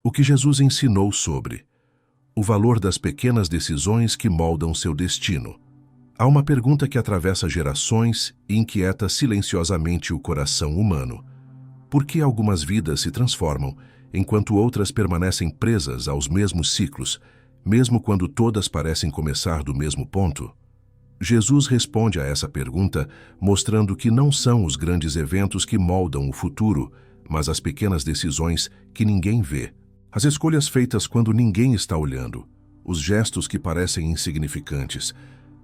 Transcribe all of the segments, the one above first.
O que Jesus ensinou sobre o valor das pequenas decisões que moldam seu destino. Há uma pergunta que atravessa gerações e inquieta silenciosamente o coração humano. Por que algumas vidas se transformam, enquanto outras permanecem presas aos mesmos ciclos, mesmo quando todas parecem começar do mesmo ponto? Jesus responde a essa pergunta mostrando que não são os grandes eventos que moldam o futuro, mas as pequenas decisões que ninguém vê. As escolhas feitas quando ninguém está olhando, os gestos que parecem insignificantes,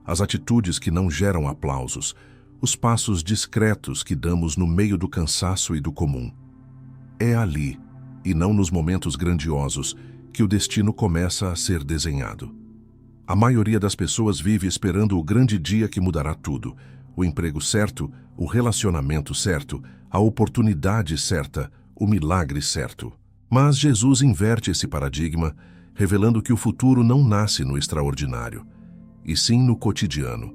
as atitudes que não geram aplausos, os passos discretos que damos no meio do cansaço e do comum. É ali, e não nos momentos grandiosos, que o destino começa a ser desenhado. A maioria das pessoas vive esperando o grande dia que mudará tudo, o emprego certo, o relacionamento certo, a oportunidade certa, o milagre certo. Mas Jesus inverte esse paradigma, revelando que o futuro não nasce no extraordinário, e sim no cotidiano.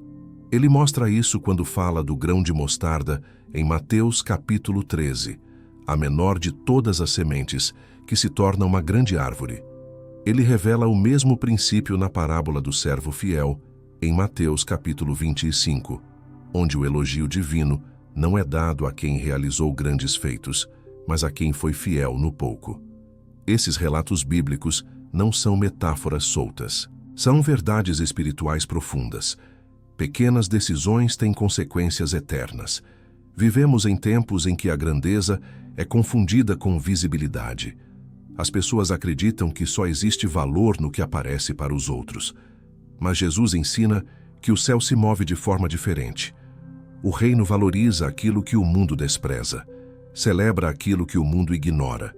Ele mostra isso quando fala do grão de mostarda em Mateus capítulo 13, a menor de todas as sementes, que se torna uma grande árvore. Ele revela o mesmo princípio na parábola do servo fiel, em Mateus capítulo 25, onde o elogio divino não é dado a quem realizou grandes feitos, mas a quem foi fiel no pouco. Esses relatos bíblicos não são metáforas soltas. São verdades espirituais profundas. Pequenas decisões têm consequências eternas. Vivemos em tempos em que a grandeza é confundida com visibilidade. As pessoas acreditam que só existe valor no que aparece para os outros. Mas Jesus ensina que o céu se move de forma diferente. O reino valoriza aquilo que o mundo despreza. Celebra aquilo que o mundo ignora.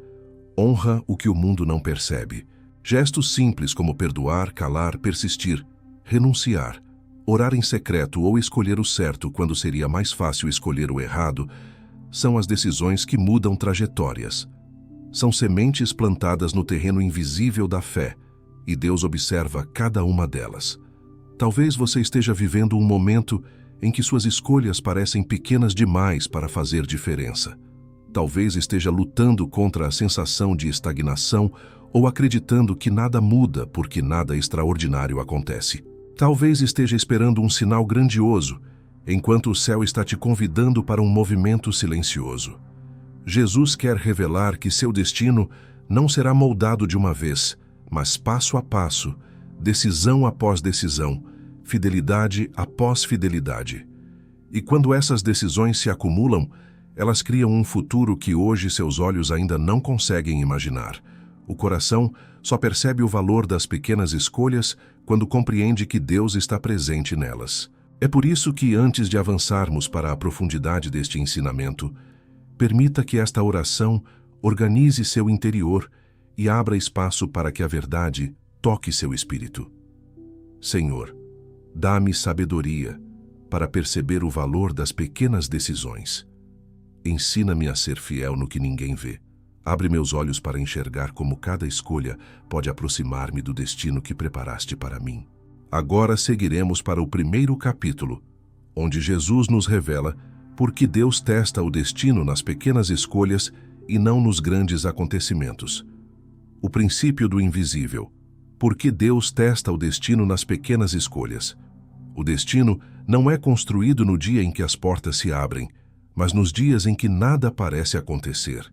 Honra o que o mundo não percebe. Gestos simples como perdoar, calar, persistir, renunciar, orar em secreto ou escolher o certo quando seria mais fácil escolher o errado, são as decisões que mudam trajetórias. São sementes plantadas no terreno invisível da fé, e Deus observa cada uma delas. Talvez você esteja vivendo um momento em que suas escolhas parecem pequenas demais para fazer diferença. Talvez esteja lutando contra a sensação de estagnação ou acreditando que nada muda porque nada extraordinário acontece. Talvez esteja esperando um sinal grandioso, enquanto o céu está te convidando para um movimento silencioso. Jesus quer revelar que seu destino não será moldado de uma vez, mas passo a passo, decisão após decisão, fidelidade após fidelidade. E quando essas decisões se acumulam, elas criam um futuro que hoje seus olhos ainda não conseguem imaginar. O coração só percebe o valor das pequenas escolhas quando compreende que Deus está presente nelas. É por isso que, antes de avançarmos para a profundidade deste ensinamento, permita que esta oração organize seu interior e abra espaço para que a verdade toque seu espírito. Senhor, dá-me sabedoria para perceber o valor das pequenas decisões. Ensina-me a ser fiel no que ninguém vê. Abre meus olhos para enxergar como cada escolha pode aproximar-me do destino que preparaste para mim. Agora seguiremos para o primeiro capítulo, onde Jesus nos revela por que Deus testa o destino nas pequenas escolhas e não nos grandes acontecimentos. O princípio do invisível. Por que Deus testa o destino nas pequenas escolhas? O destino não é construído no dia em que as portas se abrem, mas nos dias em que nada parece acontecer.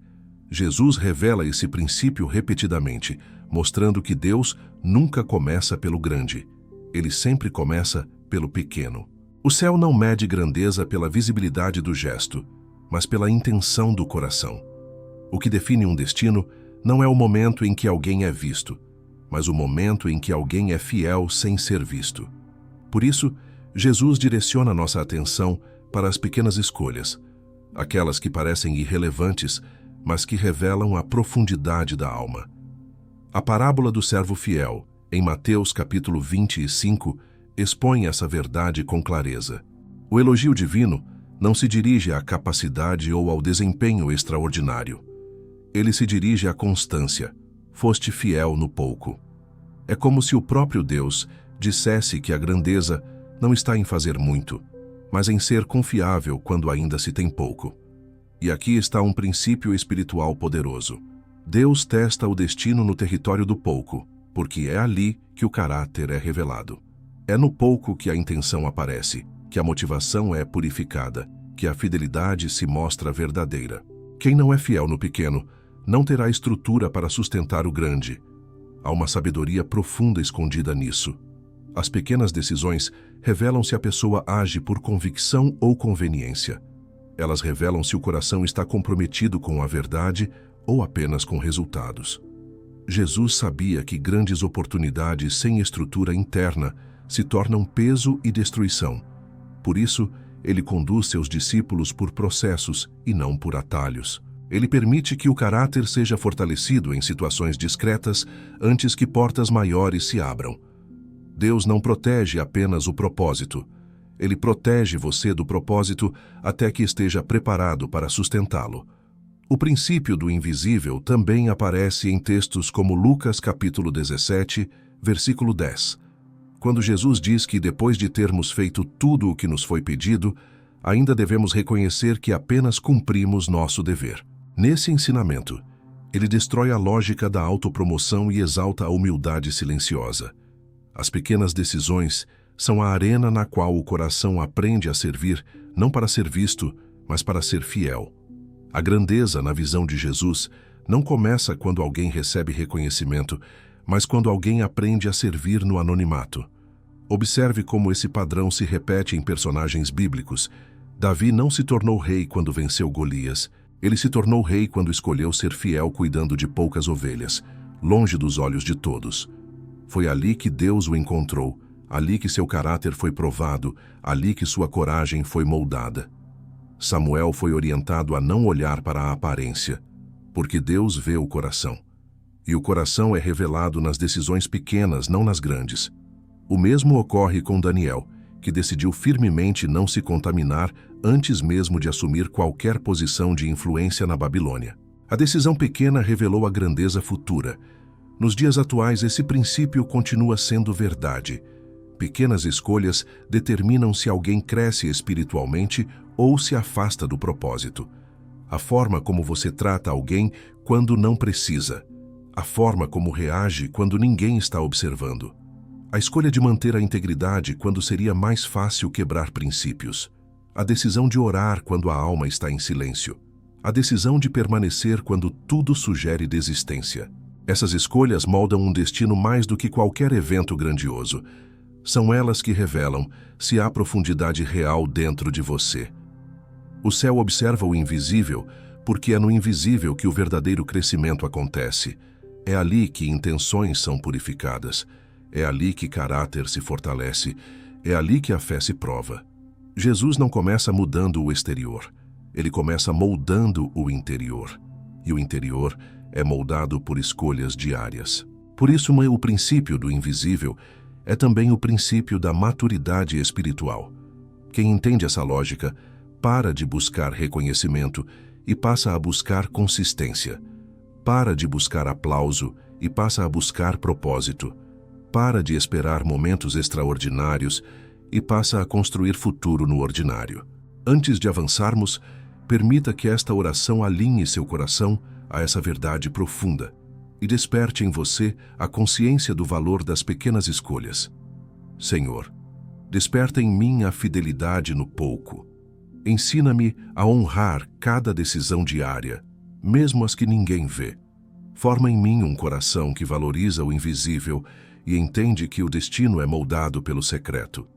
Jesus revela esse princípio repetidamente, mostrando que Deus nunca começa pelo grande. Ele sempre começa pelo pequeno. O céu não mede grandeza pela visibilidade do gesto, mas pela intenção do coração. O que define um destino não é o momento em que alguém é visto, mas o momento em que alguém é fiel sem ser visto. Por isso, Jesus direciona nossa atenção para as pequenas escolhas, aquelas que parecem irrelevantes, mas que revelam a profundidade da alma. A parábola do servo fiel, em Mateus capítulo 25, expõe essa verdade com clareza. O elogio divino não se dirige à capacidade ou ao desempenho extraordinário. Ele se dirige à constância. Foste fiel no pouco. É como se o próprio Deus dissesse que a grandeza não está em fazer muito, mas em ser confiável quando ainda se tem pouco. E aqui está um princípio espiritual poderoso. Deus testa o destino no território do pouco, porque é ali que o caráter é revelado. É no pouco que a intenção aparece, que a motivação é purificada, que a fidelidade se mostra verdadeira. Quem não é fiel no pequeno não terá estrutura para sustentar o grande. Há uma sabedoria profunda escondida nisso. As pequenas decisões revelam se a pessoa age por convicção ou conveniência. Elas revelam se o coração está comprometido com a verdade ou apenas com resultados. Jesus sabia que grandes oportunidades sem estrutura interna se tornam peso e destruição. Por isso, ele conduz seus discípulos por processos e não por atalhos. Ele permite que o caráter seja fortalecido em situações discretas antes que portas maiores se abram. Deus não protege apenas o propósito. Ele protege você do propósito até que esteja preparado para sustentá-lo. O princípio do invisível também aparece em textos como Lucas capítulo 17, versículo 10. Quando Jesus diz que depois de termos feito tudo o que nos foi pedido, ainda devemos reconhecer que apenas cumprimos nosso dever. Nesse ensinamento, ele destrói a lógica da autopromoção e exalta a humildade silenciosa. As pequenas decisões são a arena na qual o coração aprende a servir, não para ser visto, mas para ser fiel. A grandeza, na visão de Jesus, não começa quando alguém recebe reconhecimento, mas quando alguém aprende a servir no anonimato. Observe como esse padrão se repete em personagens bíblicos. Davi não se tornou rei quando venceu Golias. Ele se tornou rei quando escolheu ser fiel cuidando de poucas ovelhas, longe dos olhos de todos. Foi ali que Deus o encontrou, ali que seu caráter foi provado, ali que sua coragem foi moldada. Samuel foi orientado a não olhar para a aparência, porque Deus vê o coração. E o coração é revelado nas decisões pequenas, não nas grandes. O mesmo ocorre com Daniel, que decidiu firmemente não se contaminar antes mesmo de assumir qualquer posição de influência na Babilônia. A decisão pequena revelou a grandeza futura. Nos dias atuais, esse princípio continua sendo verdade. Pequenas escolhas determinam se alguém cresce espiritualmente ou se afasta do propósito. A forma como você trata alguém quando não precisa. A forma como reage quando ninguém está observando. A escolha de manter a integridade quando seria mais fácil quebrar princípios. A decisão de orar quando a alma está em silêncio. A decisão de permanecer quando tudo sugere desistência. Essas escolhas moldam um destino mais do que qualquer evento grandioso. São elas que revelam se há profundidade real dentro de você. O céu observa o invisível, porque é no invisível que o verdadeiro crescimento acontece. É ali que intenções são purificadas. É ali que caráter se fortalece. É ali que a fé se prova. Jesus não começa mudando o exterior. Ele começa moldando o interior. E o interior é moldado por escolhas diárias. Por isso, o princípio do invisível é também o princípio da maturidade espiritual. Quem entende essa lógica para de buscar reconhecimento e passa a buscar consistência. Para de buscar aplauso e passa a buscar propósito. Para de esperar momentos extraordinários e passa a construir futuro no ordinário. Antes de avançarmos, permita que esta oração alinhe seu coração a essa verdade profunda e desperte em você a consciência do valor das pequenas escolhas. Senhor, desperta em mim a fidelidade no pouco. Ensina-me a honrar cada decisão diária, mesmo as que ninguém vê. Forma em mim um coração que valoriza o invisível e entende que o destino é moldado pelo secreto.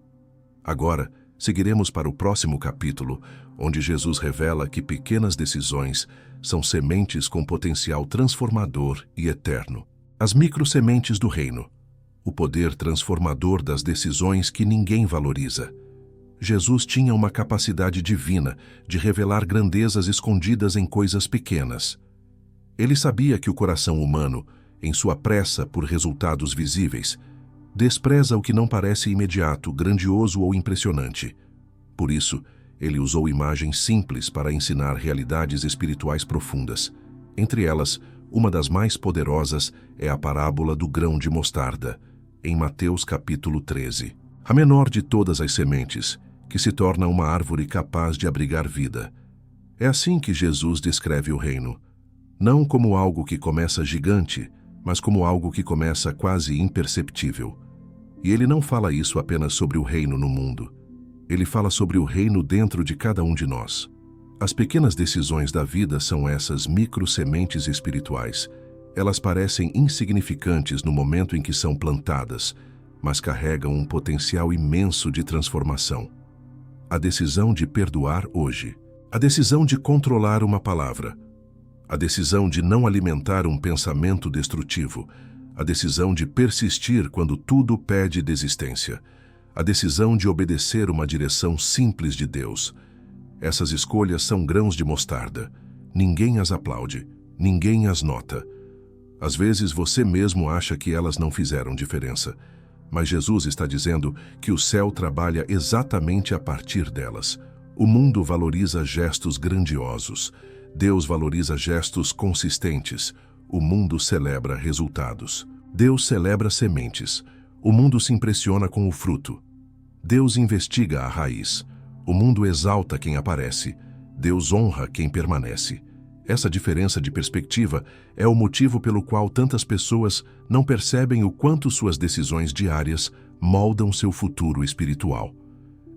Agora, seguiremos para o próximo capítulo, onde Jesus revela que pequenas decisões são sementes com potencial transformador e eterno. As microsementes do reino. O poder transformador das decisões que ninguém valoriza. Jesus tinha uma capacidade divina de revelar grandezas escondidas em coisas pequenas. Ele sabia que o coração humano, em sua pressa por resultados visíveis, despreza o que não parece imediato, grandioso ou impressionante. Por isso, ele usou imagens simples para ensinar realidades espirituais profundas. Entre elas, uma das mais poderosas é a parábola do grão de mostarda, em Mateus capítulo 13. A menor de todas as sementes, que se torna uma árvore capaz de abrigar vida. É assim que Jesus descreve o reino. Não como algo que começa gigante, mas como algo que começa quase imperceptível. E ele não fala isso apenas sobre o reino no mundo. Ele fala sobre o reino dentro de cada um de nós. As pequenas decisões da vida são essas micro-sementes espirituais. Elas parecem insignificantes no momento em que são plantadas, mas carregam um potencial imenso de transformação. A decisão de perdoar hoje. A decisão de controlar uma palavra. A decisão de não alimentar um pensamento destrutivo. A decisão de persistir quando tudo pede desistência. A decisão de obedecer uma direção simples de Deus. Essas escolhas são grãos de mostarda. Ninguém as aplaude, ninguém as nota. Às vezes você mesmo acha que elas não fizeram diferença, mas Jesus está dizendo que o céu trabalha exatamente a partir delas. O mundo valoriza gestos grandiosos. Deus valoriza gestos consistentes. O mundo celebra resultados. Deus celebra sementes. O mundo se impressiona com o fruto. Deus investiga a raiz. O mundo exalta quem aparece. Deus honra quem permanece. Essa diferença de perspectiva é o motivo pelo qual tantas pessoas não percebem o quanto suas decisões diárias moldam seu futuro espiritual.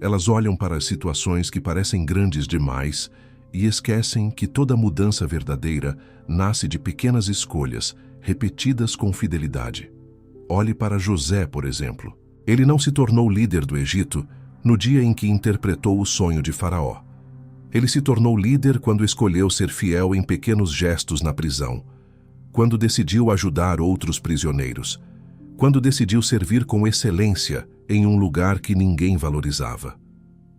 Elas olham para as situações que parecem grandes demais e esquecem que toda mudança verdadeira nasce de pequenas escolhas, repetidas com fidelidade. Olhe para José, por exemplo. Ele não se tornou líder do Egito no dia em que interpretou o sonho de Faraó. Ele se tornou líder quando escolheu ser fiel em pequenos gestos na prisão, quando decidiu ajudar outros prisioneiros, quando decidiu servir com excelência em um lugar que ninguém valorizava.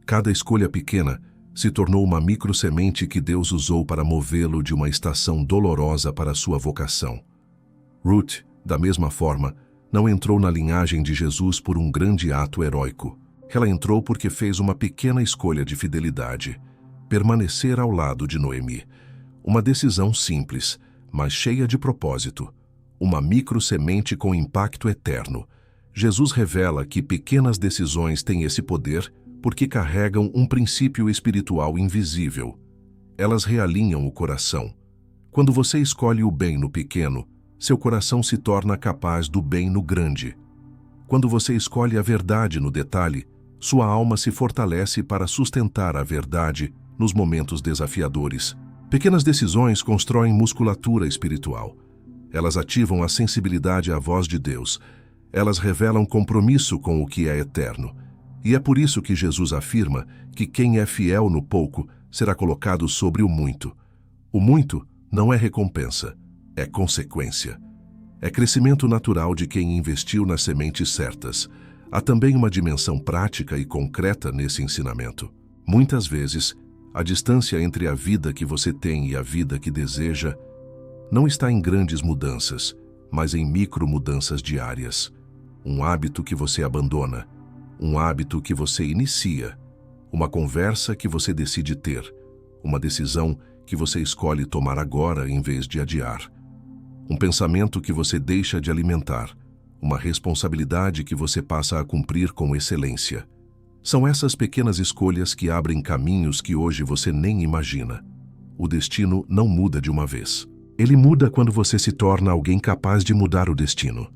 Cada escolha pequena se tornou uma micro-semente que Deus usou para movê-lo de uma estação dolorosa para sua vocação. Ruth, da mesma forma, não entrou na linhagem de Jesus por um grande ato heróico. Ela entrou porque fez uma pequena escolha de fidelidade. Permanecer ao lado de Noemi. Uma decisão simples, mas cheia de propósito. Uma micro-semente com impacto eterno. Jesus revela que pequenas decisões têm esse poder porque carregam um princípio espiritual invisível. Elas realinham o coração. Quando você escolhe o bem no pequeno, seu coração se torna capaz do bem no grande. Quando você escolhe a verdade no detalhe, sua alma se fortalece para sustentar a verdade nos momentos desafiadores. Pequenas decisões constroem musculatura espiritual. Elas ativam a sensibilidade à voz de Deus. Elas revelam compromisso com o que é eterno. E é por isso que Jesus afirma que quem é fiel no pouco será colocado sobre o muito. O muito não é recompensa, é consequência. É crescimento natural de quem investiu nas sementes certas. Há também uma dimensão prática e concreta nesse ensinamento. Muitas vezes, a distância entre a vida que você tem e a vida que deseja não está em grandes mudanças, mas em micro-mudanças diárias. Um hábito que você abandona, um hábito que você inicia, uma conversa que você decide ter, uma decisão que você escolhe tomar agora em vez de adiar, um pensamento que você deixa de alimentar, uma responsabilidade que você passa a cumprir com excelência. São essas pequenas escolhas que abrem caminhos que hoje você nem imagina. O destino não muda de uma vez. Ele muda quando você se torna alguém capaz de mudar o destino.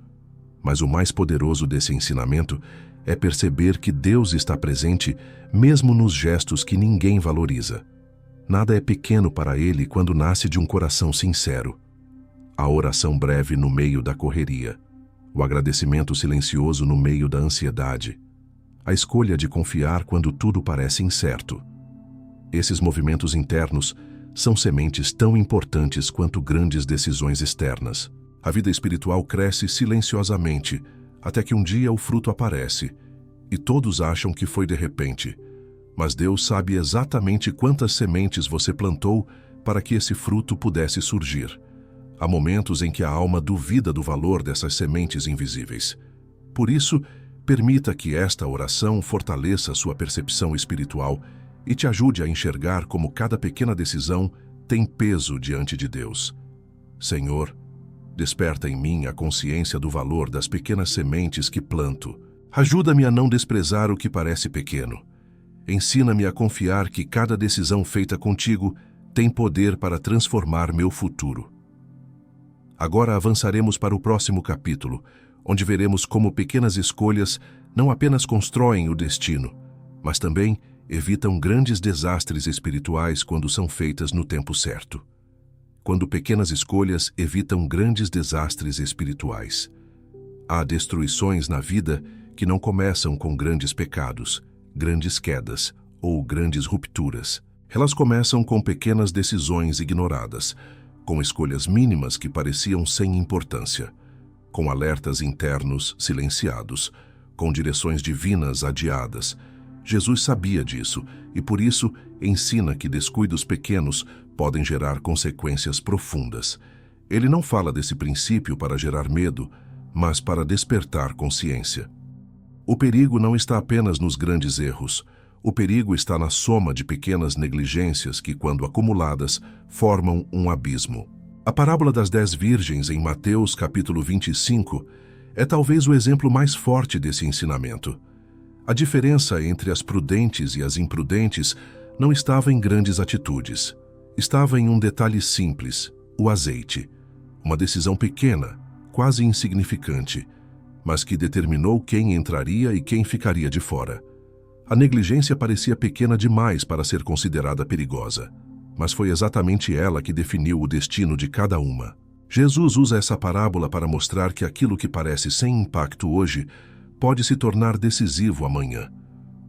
Mas o mais poderoso desse ensinamento é perceber que Deus está presente mesmo nos gestos que ninguém valoriza. Nada é pequeno para Ele quando nasce de um coração sincero. A oração breve no meio da correria. O agradecimento silencioso no meio da ansiedade. A escolha de confiar quando tudo parece incerto. Esses movimentos internos são sementes tão importantes quanto grandes decisões externas. A vida espiritual cresce silenciosamente, até que um dia o fruto aparece, e todos acham que foi de repente. Mas Deus sabe exatamente quantas sementes você plantou para que esse fruto pudesse surgir. Há momentos em que a alma duvida do valor dessas sementes invisíveis. Por isso, permita que esta oração fortaleça sua percepção espiritual e te ajude a enxergar como cada pequena decisão tem peso diante de Deus. Senhor, desperta em mim a consciência do valor das pequenas sementes que planto. Ajuda-me a não desprezar o que parece pequeno. Ensina-me a confiar que cada decisão feita contigo tem poder para transformar meu futuro. Agora avançaremos para o próximo capítulo, onde veremos como pequenas escolhas não apenas constroem o destino, mas também evitam grandes desastres espirituais quando são feitas no tempo certo. Quando pequenas escolhas evitam grandes desastres espirituais. Há destruições na vida que não começam com grandes pecados, grandes quedas ou grandes rupturas. Elas começam com pequenas decisões ignoradas, com escolhas mínimas que pareciam sem importância, com alertas internos silenciados, com direções divinas adiadas. Jesus sabia disso e, por isso, ensina que descuidos pequenos podem gerar consequências profundas. Ele não fala desse princípio para gerar medo, mas para despertar consciência. O perigo não está apenas nos grandes erros. O perigo está na soma de pequenas negligências que, quando acumuladas, formam um abismo. A parábola das 10 virgens em Mateus capítulo 25 é talvez o exemplo mais forte desse ensinamento. A diferença entre as prudentes e as imprudentes não estava em grandes atitudes. Estava em um detalhe simples, o azeite. Uma decisão pequena, quase insignificante, mas que determinou quem entraria e quem ficaria de fora. A negligência parecia pequena demais para ser considerada perigosa, mas foi exatamente ela que definiu o destino de cada uma. Jesus usa essa parábola para mostrar que aquilo que parece sem impacto hoje pode se tornar decisivo amanhã.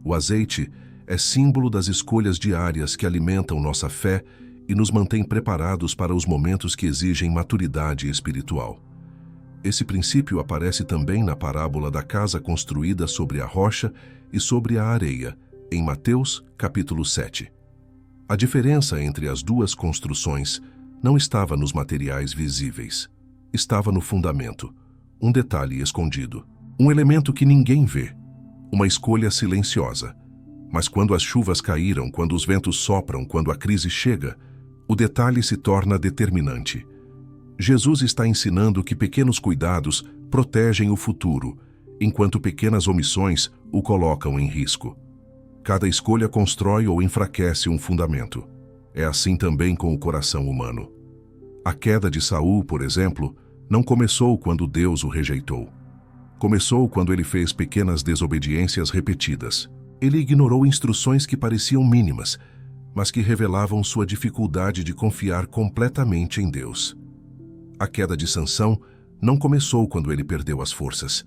O azeite é símbolo das escolhas diárias que alimentam nossa fé e nos mantém preparados para os momentos que exigem maturidade espiritual. Esse princípio aparece também na parábola da casa construída sobre a rocha e sobre a areia, em Mateus, capítulo 7. A diferença entre as duas construções não estava nos materiais visíveis. Estava no fundamento, um detalhe escondido, um elemento que ninguém vê, uma escolha silenciosa. Mas quando as chuvas caíram, quando os ventos sopram, quando a crise chega, o detalhe se torna determinante. Jesus está ensinando que pequenos cuidados protegem o futuro, enquanto pequenas omissões o colocam em risco. Cada escolha constrói ou enfraquece um fundamento. É assim também com o coração humano. A queda de Saul, por exemplo, não começou quando Deus o rejeitou. Começou quando ele fez pequenas desobediências repetidas. Ele ignorou instruções que pareciam mínimas, mas que revelavam sua dificuldade de confiar completamente em Deus. A queda de Sansão não começou quando ele perdeu as forças.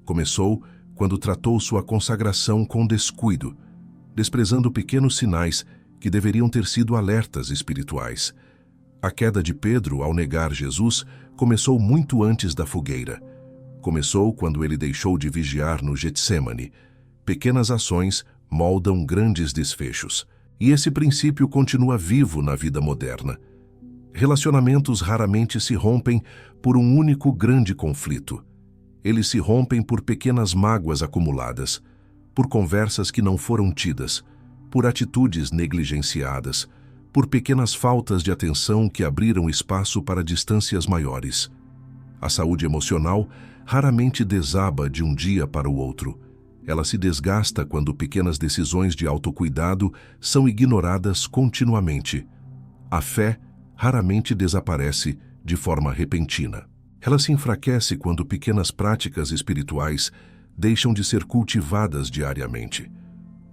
Começou quando tratou sua consagração com descuido, desprezando pequenos sinais que deveriam ter sido alertas espirituais. A queda de Pedro ao negar Jesus começou muito antes da fogueira. Começou quando ele deixou de vigiar no Getsêmani. Pequenas ações moldam grandes desfechos. E esse princípio continua vivo na vida moderna. Relacionamentos raramente se rompem por um único grande conflito. Eles se rompem por pequenas mágoas acumuladas, por conversas que não foram tidas, por atitudes negligenciadas, por pequenas faltas de atenção que abriram espaço para distâncias maiores. A saúde emocional raramente desaba de um dia para o outro. Ela se desgasta quando pequenas decisões de autocuidado são ignoradas continuamente. A fé raramente desaparece de forma repentina. Ela se enfraquece quando pequenas práticas espirituais deixam de ser cultivadas diariamente.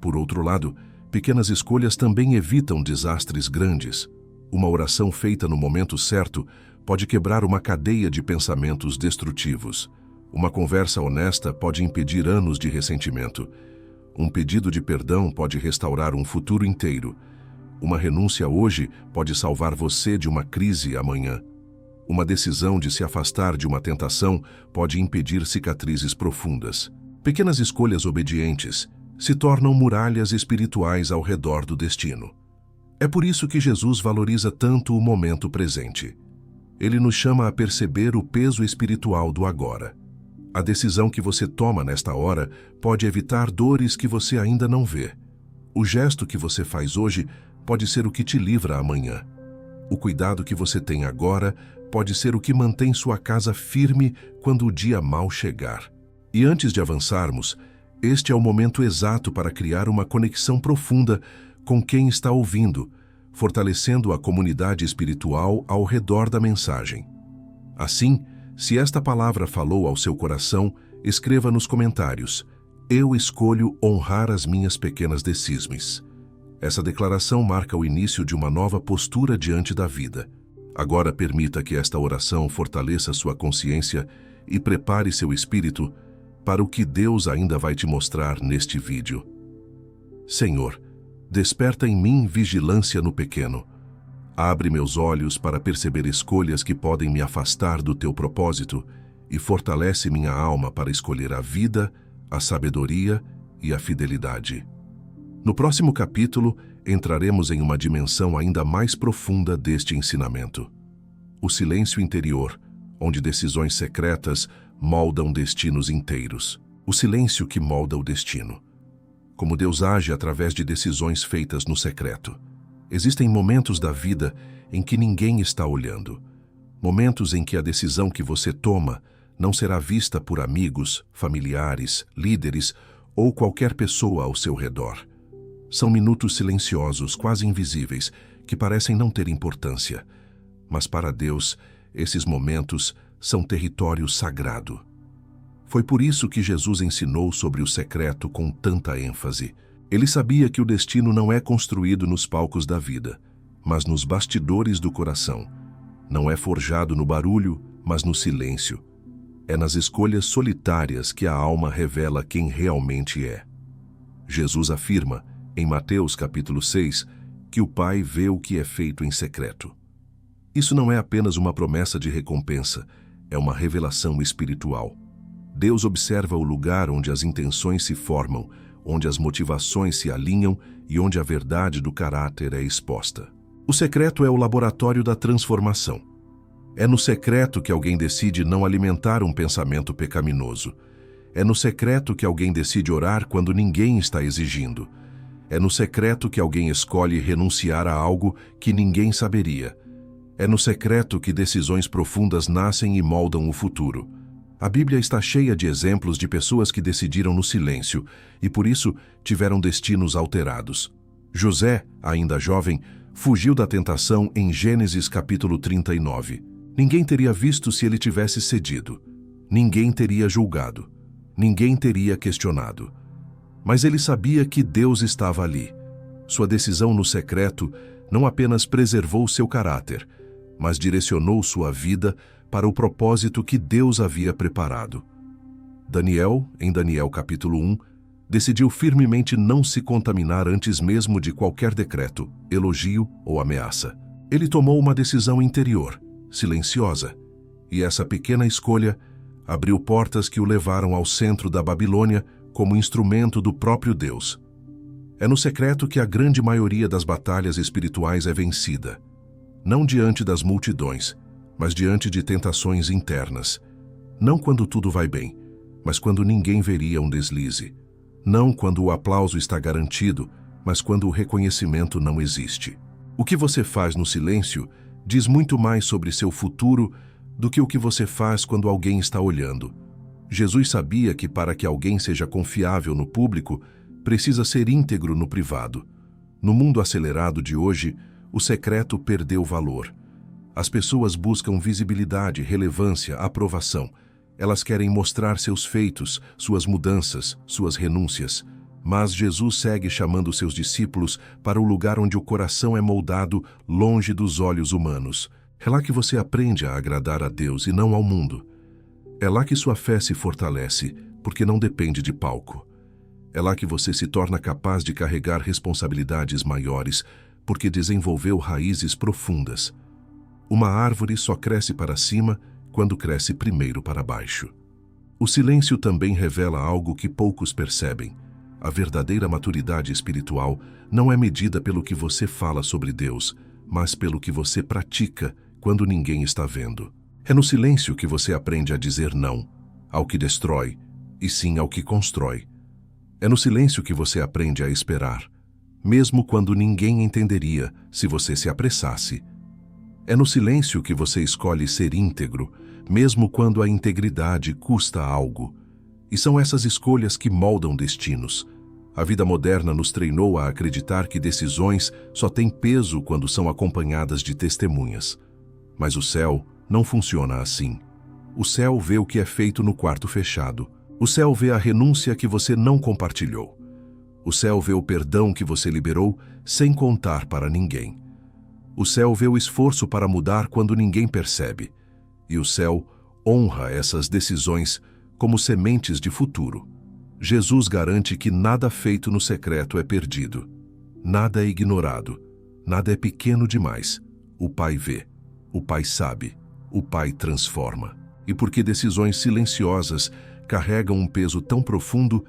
Por outro lado, pequenas escolhas também evitam desastres grandes. Uma oração feita no momento certo pode quebrar uma cadeia de pensamentos destrutivos. Uma conversa honesta pode impedir anos de ressentimento. Um pedido de perdão pode restaurar um futuro inteiro. Uma renúncia hoje pode salvar você de uma crise amanhã. Uma decisão de se afastar de uma tentação pode impedir cicatrizes profundas. Pequenas escolhas obedientes se tornam muralhas espirituais ao redor do destino. É por isso que Jesus valoriza tanto o momento presente. Ele nos chama a perceber o peso espiritual do agora. A decisão que você toma nesta hora pode evitar dores que você ainda não vê. O gesto que você faz hoje pode ser o que te livra amanhã. O cuidado que você tem agora pode ser o que mantém sua casa firme quando o dia mau chegar. E antes de avançarmos, este é o momento exato para criar uma conexão profunda com quem está ouvindo, fortalecendo a comunidade espiritual ao redor da mensagem. Assim, se esta palavra falou ao seu coração, escreva nos comentários: eu escolho honrar as minhas pequenas decisões. Essa declaração marca o início de uma nova postura diante da vida. Agora permita que esta oração fortaleça sua consciência e prepare seu espírito para o que Deus ainda vai te mostrar neste vídeo. Senhor, desperta em mim vigilância no pequeno. Abre meus olhos para perceber escolhas que podem me afastar do teu propósito e fortalece minha alma para escolher a vida, a sabedoria e a fidelidade. No próximo capítulo, entraremos em uma dimensão ainda mais profunda deste ensinamento. O silêncio interior, onde decisões secretas moldam destinos inteiros. O silêncio que molda o destino. Como Deus age através de decisões feitas no secreto. Existem momentos da vida em que ninguém está olhando. Momentos em que a decisão que você toma não será vista por amigos, familiares, líderes ou qualquer pessoa ao seu redor. São minutos silenciosos, quase invisíveis, que parecem não ter importância. Mas para Deus, esses momentos são território sagrado. Foi por isso que Jesus ensinou sobre o secreto com tanta ênfase. Ele sabia que o destino não é construído nos palcos da vida, mas nos bastidores do coração. Não é forjado no barulho, mas no silêncio. É nas escolhas solitárias que a alma revela quem realmente é. Jesus afirma, em Mateus capítulo 6, que o Pai vê o que é feito em secreto. Isso não é apenas uma promessa de recompensa, é uma revelação espiritual. Deus observa o lugar onde as intenções se formam, onde as motivações se alinham e onde a verdade do caráter é exposta. O secreto é o laboratório da transformação. É no secreto que alguém decide não alimentar um pensamento pecaminoso. É no secreto que alguém decide orar quando ninguém está exigindo. É no secreto que alguém escolhe renunciar a algo que ninguém saberia. É no secreto que decisões profundas nascem e moldam o futuro. A Bíblia está cheia de exemplos de pessoas que decidiram no silêncio e, por isso, tiveram destinos alterados. José, ainda jovem, fugiu da tentação em Gênesis capítulo 39. Ninguém teria visto se ele tivesse cedido. Ninguém teria julgado. Ninguém teria questionado. Mas ele sabia que Deus estava ali. Sua decisão no secreto não apenas preservou seu caráter, mas direcionou sua vida para o propósito que Deus havia preparado. Daniel, em Daniel capítulo 1, decidiu firmemente não se contaminar antes mesmo de qualquer decreto, elogio ou ameaça. Ele tomou uma decisão interior, silenciosa, e essa pequena escolha abriu portas que o levaram ao centro da Babilônia como instrumento do próprio Deus. É no secreto que a grande maioria das batalhas espirituais é vencida, não diante das multidões, mas diante de tentações internas. Não quando tudo vai bem, mas quando ninguém veria um deslize. Não quando o aplauso está garantido, mas quando o reconhecimento não existe. O que você faz no silêncio diz muito mais sobre seu futuro do que o que você faz quando alguém está olhando. Jesus sabia que para que alguém seja confiável no público, precisa ser íntegro no privado. No mundo acelerado de hoje, o secreto perdeu valor. As pessoas buscam visibilidade, relevância, aprovação. Elas querem mostrar seus feitos, suas mudanças, suas renúncias. Mas Jesus segue chamando seus discípulos para o lugar onde o coração é moldado longe dos olhos humanos. É lá que você aprende a agradar a Deus e não ao mundo. É lá que sua fé se fortalece, porque não depende de palco. É lá que você se torna capaz de carregar responsabilidades maiores, porque desenvolveu raízes profundas. Uma árvore só cresce para cima quando cresce primeiro para baixo. O silêncio também revela algo que poucos percebem. A verdadeira maturidade espiritual não é medida pelo que você fala sobre Deus, mas pelo que você pratica quando ninguém está vendo. É no silêncio que você aprende a dizer não ao que destrói e sim ao que constrói. É no silêncio que você aprende a esperar, mesmo quando ninguém entenderia se você se apressasse. É no silêncio que você escolhe ser íntegro, mesmo quando a integridade custa algo. E são essas escolhas que moldam destinos. A vida moderna nos treinou a acreditar que decisões só têm peso quando são acompanhadas de testemunhas. Mas o céu Não funciona assim. O céu vê o que é feito no quarto fechado. O céu vê a renúncia que você não compartilhou. O céu vê o perdão que você liberou sem contar para ninguém. O céu vê o esforço para mudar quando ninguém percebe. E o céu honra essas decisões como sementes de futuro. Jesus garante que nada feito no secreto é perdido. Nada é ignorado. Nada é pequeno demais. O Pai vê. O Pai sabe. O Pai transforma. E porque decisões silenciosas carregam um peso tão profundo,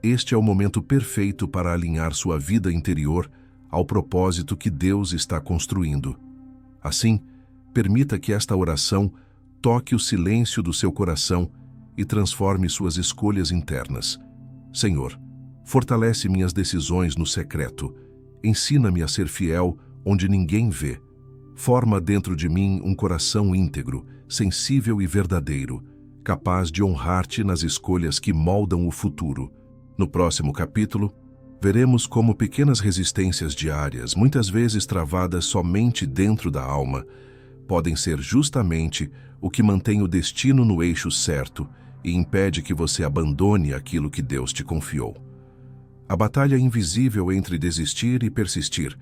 este é o momento perfeito para alinhar sua vida interior ao propósito que Deus está construindo. Assim, permita que esta oração toque o silêncio do seu coração e transforme suas escolhas internas. Senhor, fortalece minhas decisões no secreto. Ensina-me a ser fiel onde ninguém vê. Forma dentro de mim um coração íntegro, sensível e verdadeiro, capaz de honrar-te nas escolhas que moldam o futuro. No próximo capítulo, veremos como pequenas resistências diárias, muitas vezes travadas somente dentro da alma, podem ser justamente o que mantém o destino no eixo certo e impede que você abandone aquilo que Deus te confiou. A batalha invisível entre desistir e persistir,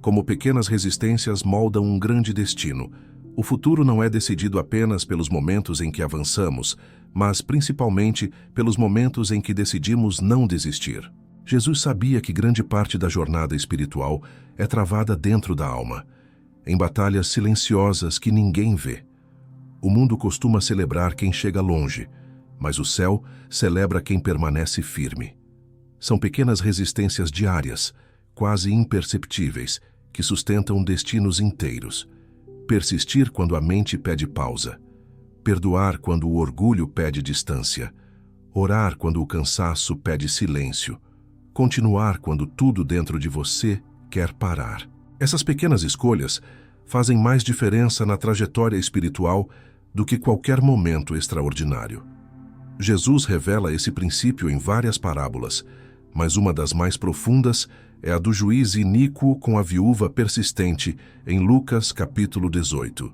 como pequenas resistências moldam um grande destino. O futuro não é decidido apenas pelos momentos em que avançamos, mas principalmente pelos momentos em que decidimos não desistir. Jesus sabia que grande parte da jornada espiritual é travada dentro da alma, em batalhas silenciosas que ninguém vê. O mundo costuma celebrar quem chega longe, mas o céu celebra quem permanece firme. São pequenas resistências diárias, quase imperceptíveis, que sustentam destinos inteiros. Persistir quando a mente pede pausa. Perdoar quando o orgulho pede distância. Orar quando o cansaço pede silêncio. Continuar quando tudo dentro de você quer parar. Essas pequenas escolhas fazem mais diferença na trajetória espiritual do que qualquer momento extraordinário. Jesus revela esse princípio em várias parábolas, mas uma das mais profundas é a do juiz iníquo com a viúva persistente em Lucas capítulo 18.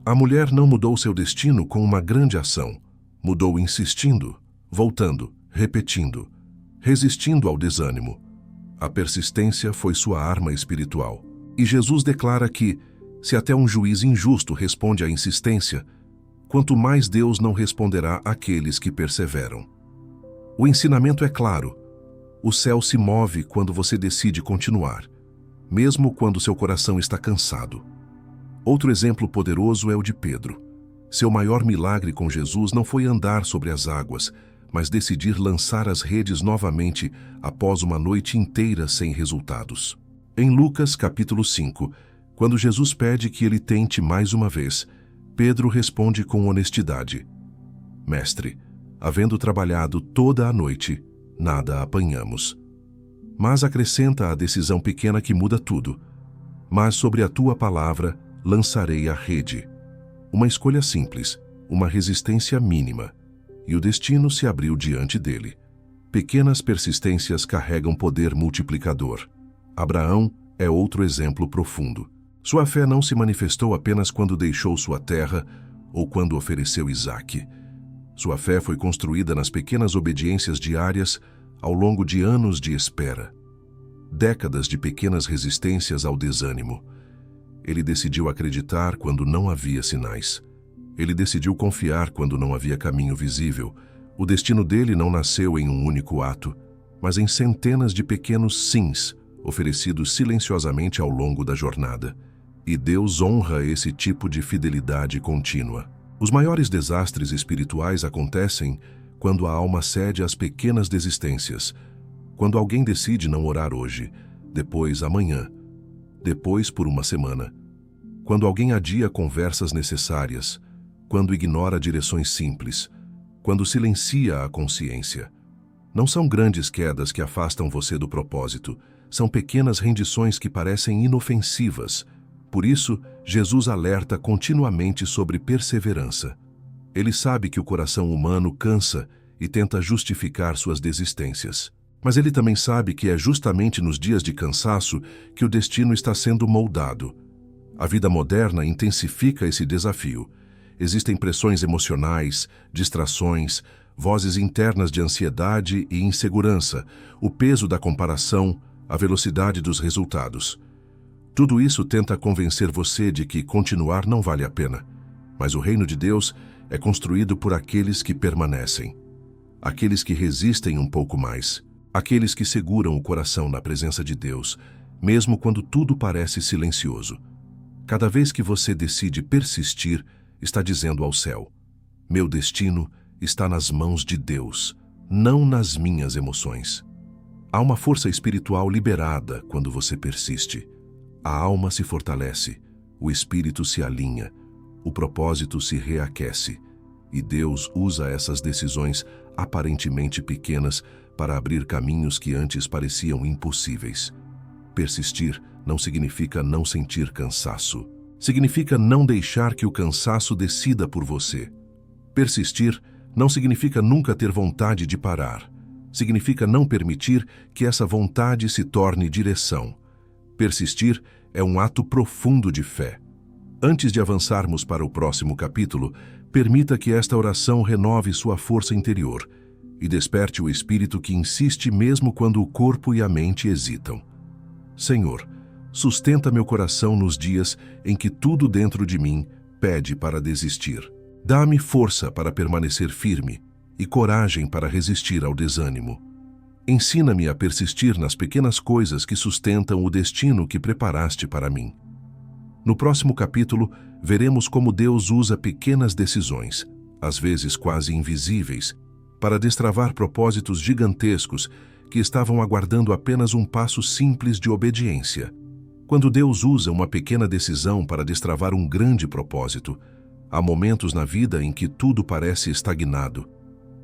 A mulher não mudou seu destino com uma grande ação. Mudou insistindo, voltando, repetindo, resistindo ao desânimo. A persistência foi sua arma espiritual. E Jesus declara que, se até um juiz injusto responde à insistência, quanto mais Deus não responderá àqueles que perseveram. O ensinamento é claro. O céu se move quando você decide continuar, mesmo quando seu coração está cansado. Outro exemplo poderoso é o de Pedro. Seu maior milagre com Jesus não foi andar sobre as águas, mas decidir lançar as redes novamente após uma noite inteira sem resultados. Em Lucas capítulo 5, quando Jesus pede que ele tente mais uma vez, Pedro responde com honestidade: Mestre, havendo trabalhado toda a noite, nada apanhamos. Mas acrescenta a decisão pequena que muda tudo. Mas sobre a tua palavra lançarei a rede. Uma escolha simples, uma resistência mínima, e o destino se abriu diante dele. Pequenas persistências carregam poder multiplicador. Abraão é outro exemplo profundo. Sua fé não se manifestou apenas quando deixou sua terra ou quando ofereceu Isaque. Sua fé foi construída nas pequenas obediências diárias ao longo de anos de espera. Décadas de pequenas resistências ao desânimo. Ele decidiu acreditar quando não havia sinais. Ele decidiu confiar quando não havia caminho visível. O destino dele não nasceu em um único ato, mas em centenas de pequenos sims, oferecidos silenciosamente ao longo da jornada. E Deus honra esse tipo de fidelidade contínua. Os maiores desastres espirituais acontecem quando a alma cede às pequenas desistências, quando alguém decide não orar hoje, depois amanhã, depois por uma semana, quando alguém adia conversas necessárias, quando ignora direções simples, quando silencia a consciência. Não são grandes quedas que afastam você do propósito, são pequenas rendições que parecem inofensivas. Por isso, Jesus alerta continuamente sobre perseverança. Ele sabe que o coração humano cansa e tenta justificar suas desistências. Mas ele também sabe que é justamente nos dias de cansaço que o destino está sendo moldado. A vida moderna intensifica esse desafio. Existem pressões emocionais, distrações, vozes internas de ansiedade e insegurança, o peso da comparação, a velocidade dos resultados. Tudo isso tenta convencer você de que continuar não vale a pena. Mas o reino de Deus é construído por aqueles que permanecem. Aqueles que resistem um pouco mais. Aqueles que seguram o coração na presença de Deus, mesmo quando tudo parece silencioso. Cada vez que você decide persistir, está dizendo ao céu: meu destino está nas mãos de Deus, não nas minhas emoções. Há uma força espiritual liberada quando você persiste. A alma se fortalece, o espírito se alinha, o propósito se reaquece, e Deus usa essas decisões aparentemente pequenas para abrir caminhos que antes pareciam impossíveis. Persistir não significa não sentir cansaço. Significa não deixar que o cansaço decida por você. Persistir não significa nunca ter vontade de parar. Significa não permitir que essa vontade se torne direção. Persistir é um ato profundo de fé. Antes de avançarmos para o próximo capítulo, permita que esta oração renove sua força interior e desperte o espírito que insiste mesmo quando o corpo e a mente hesitam. Senhor, sustenta meu coração nos dias em que tudo dentro de mim pede para desistir. Dá-me força para permanecer firme e coragem para resistir ao desânimo. Ensina-me a persistir nas pequenas coisas que sustentam o destino que preparaste para mim. No próximo capítulo, veremos como Deus usa pequenas decisões, às vezes quase invisíveis, para destravar propósitos gigantescos que estavam aguardando apenas um passo simples de obediência. Quando Deus usa uma pequena decisão para destravar um grande propósito, há momentos na vida em que tudo parece estagnado.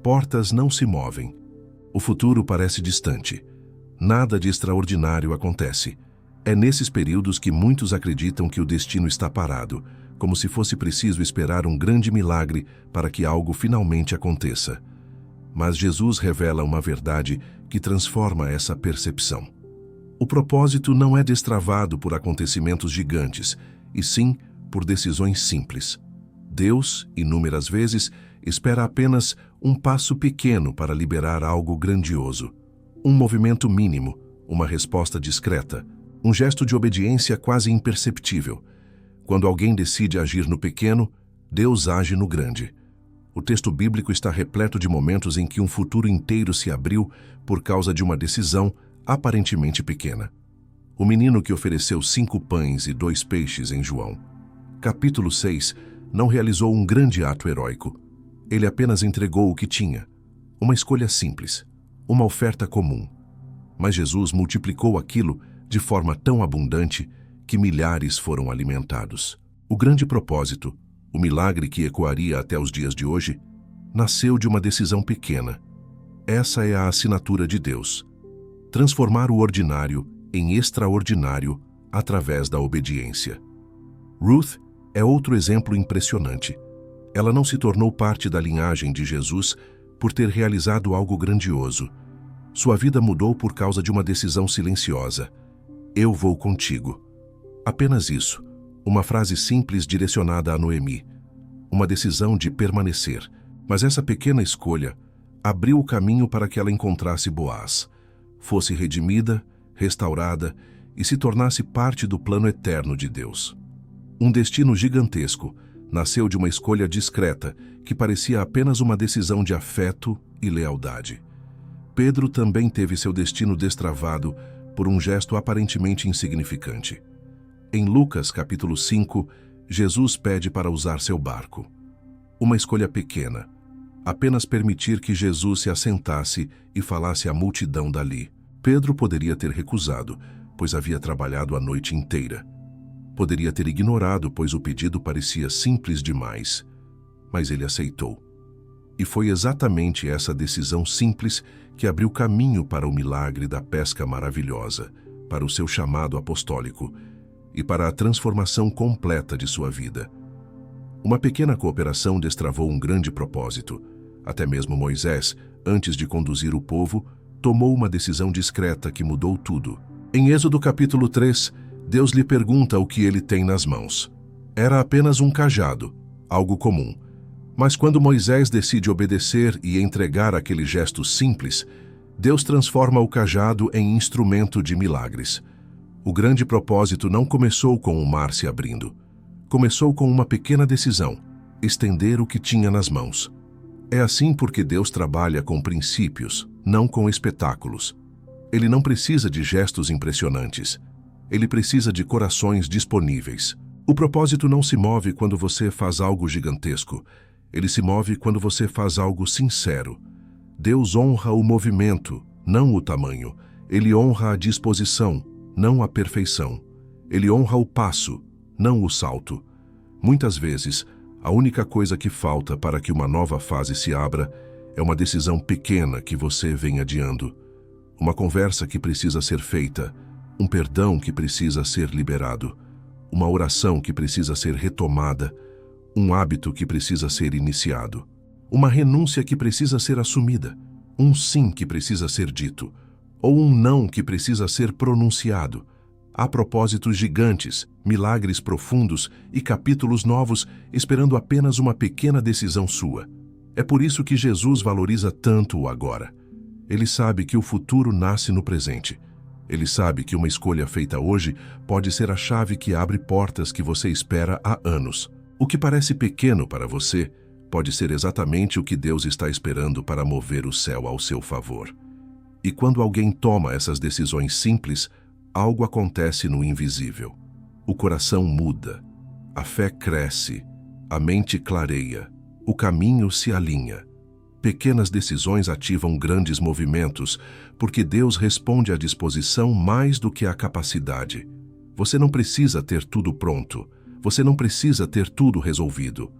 Portas não se movem. O futuro parece distante. Nada de extraordinário acontece. É nesses períodos que muitos acreditam que o destino está parado, como se fosse preciso esperar um grande milagre para que algo finalmente aconteça. Mas Jesus revela uma verdade que transforma essa percepção. O propósito não é destravado por acontecimentos gigantes, e sim por decisões simples. Deus, inúmeras vezes, espera apenas um passo pequeno para liberar algo grandioso. Um movimento mínimo, uma resposta discreta, um gesto de obediência quase imperceptível. Quando alguém decide agir no pequeno, Deus age no grande. O texto bíblico está repleto de momentos em que um futuro inteiro se abriu por causa de uma decisão aparentemente pequena. O menino que ofereceu 5 pães e 2 peixes em João, capítulo 6, não realizou um grande ato heróico. Ele apenas entregou o que tinha. Uma escolha simples, uma oferta comum. Mas Jesus multiplicou aquilo de forma tão abundante que milhares foram alimentados. O grande propósito, o milagre que ecoaria até os dias de hoje, nasceu de uma decisão pequena. Essa é a assinatura de Deus: transformar o ordinário em extraordinário através da obediência. Ruth é outro exemplo impressionante. Ela não se tornou parte da linhagem de Jesus por ter realizado algo grandioso. Sua vida mudou por causa de uma decisão silenciosa: eu vou contigo. Apenas isso, uma frase simples direcionada a Noemi. Uma decisão de permanecer. Mas essa pequena escolha abriu o caminho para que ela encontrasse Boaz, fosse redimida, restaurada e se tornasse parte do plano eterno de Deus. Um destino gigantesco nasceu de uma escolha discreta que parecia apenas uma decisão de afeto e lealdade. Pedro também teve seu destino destravado por um gesto aparentemente insignificante. Em Lucas, capítulo 5, Jesus pede para usar seu barco. Uma escolha pequena, apenas permitir que Jesus se assentasse e falasse à multidão dali. Pedro poderia ter recusado, pois havia trabalhado a noite inteira. Poderia ter ignorado, pois o pedido parecia simples demais. Mas ele aceitou. E foi exatamente essa decisão simples que abriu caminho para o milagre da pesca maravilhosa, para o seu chamado apostólico e para a transformação completa de sua vida. Uma pequena cooperação destravou um grande propósito. Até mesmo Moisés, antes de conduzir o povo, tomou uma decisão discreta que mudou tudo. Em Êxodo capítulo 3, Deus lhe pergunta o que ele tem nas mãos. Era apenas um cajado, algo comum. Mas quando Moisés decide obedecer e entregar aquele gesto simples, Deus transforma o cajado em instrumento de milagres. O grande propósito não começou com o mar se abrindo. Começou com uma pequena decisão: estender o que tinha nas mãos. É assim porque Deus trabalha com princípios, não com espetáculos. Ele não precisa de gestos impressionantes. Ele precisa de corações disponíveis. O propósito não se move quando você faz algo gigantesco. Ele se move quando você faz algo sincero. Deus honra o movimento, não o tamanho. Ele honra a disposição, não a perfeição. Ele honra o passo, não o salto. Muitas vezes, a única coisa que falta para que uma nova fase se abra é uma decisão pequena que você vem adiando. Uma conversa que precisa ser feita, um perdão que precisa ser liberado, uma oração que precisa ser retomada, um hábito que precisa ser iniciado, uma renúncia que precisa ser assumida, um sim que precisa ser dito, ou um não que precisa ser pronunciado. Há propósitos gigantes, milagres profundos e capítulos novos esperando apenas uma pequena decisão sua. É por isso que Jesus valoriza tanto o agora. Ele sabe que o futuro nasce no presente. Ele sabe que uma escolha feita hoje pode ser a chave que abre portas que você espera há anos. O que parece pequeno para você pode ser exatamente o que Deus está esperando para mover o céu ao seu favor. E quando alguém toma essas decisões simples, algo acontece no invisível. O coração muda, a fé cresce, a mente clareia, o caminho se alinha. Pequenas decisões ativam grandes movimentos, porque Deus responde à disposição mais do que à capacidade. Você não precisa ter tudo pronto, você não precisa ter tudo resolvido.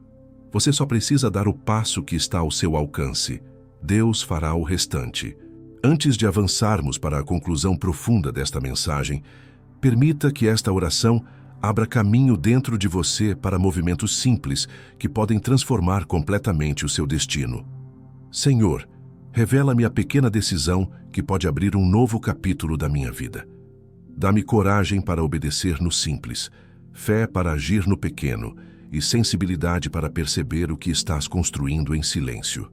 Você só precisa dar o passo que está ao seu alcance. Deus fará o restante. Antes de avançarmos para a conclusão profunda desta mensagem, permita que esta oração abra caminho dentro de você para movimentos simples que podem transformar completamente o seu destino. Senhor, revela-me a pequena decisão que pode abrir um novo capítulo da minha vida. Dá-me coragem para obedecer no simples, fé para agir no pequeno e sensibilidade para perceber o que estás construindo em silêncio.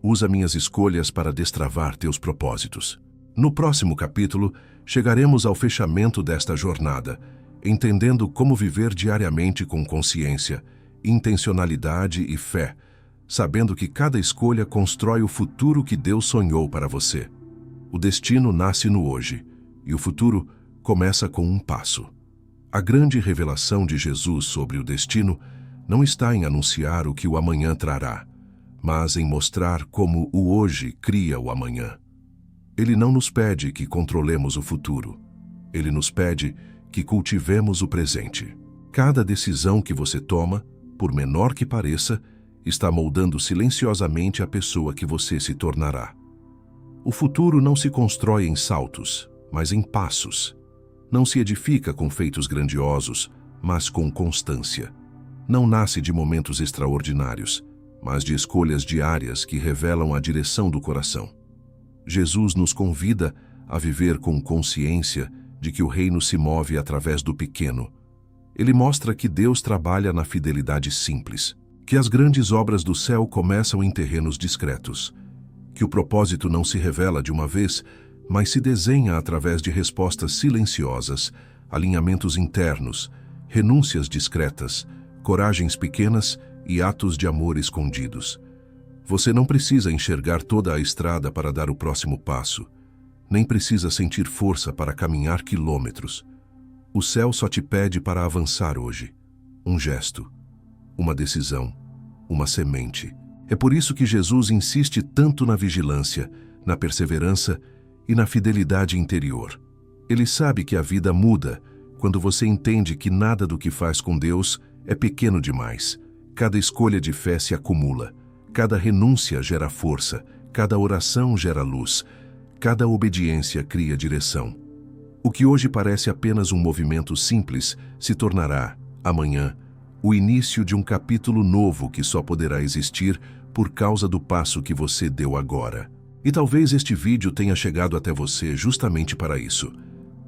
Usa minhas escolhas para destravar teus propósitos. No próximo capítulo, chegaremos ao fechamento desta jornada, entendendo como viver diariamente com consciência, intencionalidade e fé, sabendo que cada escolha constrói o futuro que Deus sonhou para você. O destino nasce no hoje, e o futuro começa com um passo. A grande revelação de Jesus sobre o destino não está em anunciar o que o amanhã trará, mas em mostrar como o hoje cria o amanhã. Ele não nos pede que controlemos o futuro. Ele nos pede que cultivemos o presente. Cada decisão que você toma, por menor que pareça, está moldando silenciosamente a pessoa que você se tornará. O futuro não se constrói em saltos, mas em passos. Não se edifica com feitos grandiosos, mas com constância. Não nasce de momentos extraordinários, mas de escolhas diárias que revelam a direção do coração. Jesus nos convida a viver com consciência de que o reino se move através do pequeno. Ele mostra que Deus trabalha na fidelidade simples, que as grandes obras do céu começam em terrenos discretos, que o propósito não se revela de uma vez, mas se desenha através de respostas silenciosas, alinhamentos internos, renúncias discretas, coragens pequenas e atos de amor escondidos. Você não precisa enxergar toda a estrada para dar o próximo passo, nem precisa sentir força para caminhar quilômetros. O céu só te pede para avançar hoje. Um gesto, uma decisão, uma semente. É por isso que Jesus insiste tanto na vigilância, na perseverança e na fidelidade interior. Ele sabe que a vida muda quando você entende que nada do que faz com Deus é pequeno demais. Cada escolha de fé se acumula, cada renúncia gera força, cada oração gera luz, cada obediência cria direção. O que hoje parece apenas um movimento simples se tornará, amanhã, o início de um capítulo novo que só poderá existir por causa do passo que você deu agora. E talvez este vídeo tenha chegado até você justamente para isso.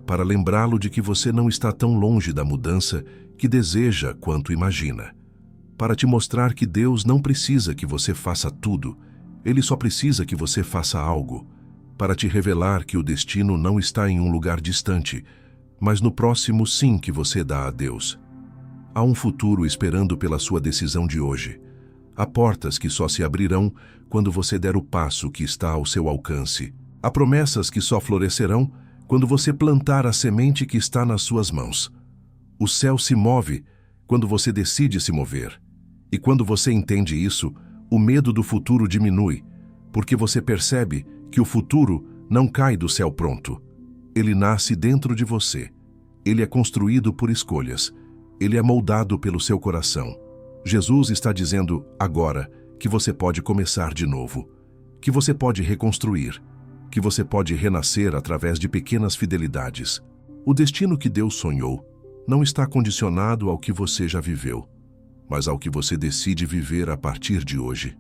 para lembrá-lo de que você não está tão longe da mudança que deseja quanto imagina. Para te mostrar que Deus não precisa que você faça tudo, Ele só precisa que você faça algo. Para te revelar que o destino não está em um lugar distante, mas no próximo sim que você dá a Deus. Há um futuro esperando pela sua decisão de hoje. Há portas que só se abrirão quando você der o passo que está ao seu alcance. Há promessas que só florescerão quando você plantar a semente que está nas suas mãos. O céu se move quando você decide se mover. E quando você entende isso, o medo do futuro diminui, porque você percebe que o futuro não cai do céu pronto. Ele nasce dentro de você. Ele é construído por escolhas. Ele é moldado pelo seu coração. Jesus está dizendo agora que você pode começar de novo, que você pode reconstruir, que você pode renascer através de pequenas fidelidades. O destino que Deus sonhou não está condicionado ao que você já viveu, mas ao que você decide viver a partir de hoje.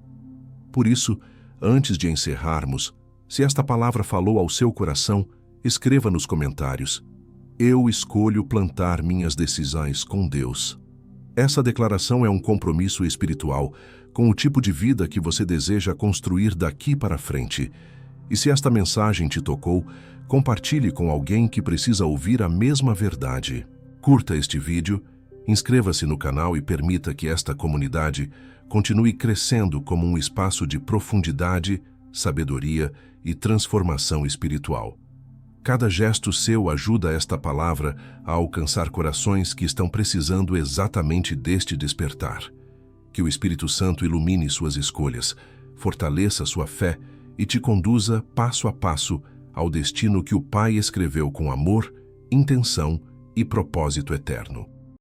Por isso, antes de encerrarmos, se esta palavra falou ao seu coração, escreva nos comentários: eu escolho plantar minhas decisões com Deus. Essa declaração é um compromisso espiritual com o tipo de vida que você deseja construir daqui para frente. E se esta mensagem te tocou, compartilhe com alguém que precisa ouvir a mesma verdade. Curta este vídeo, inscreva-se no canal e permita que esta comunidade continue crescendo como um espaço de profundidade, sabedoria e transformação espiritual. Cada gesto seu ajuda esta palavra a alcançar corações que estão precisando exatamente deste despertar. Que o Espírito Santo ilumine suas escolhas, fortaleça sua fé e te conduza passo a passo ao destino que o Pai escreveu com amor, intenção e propósito eterno.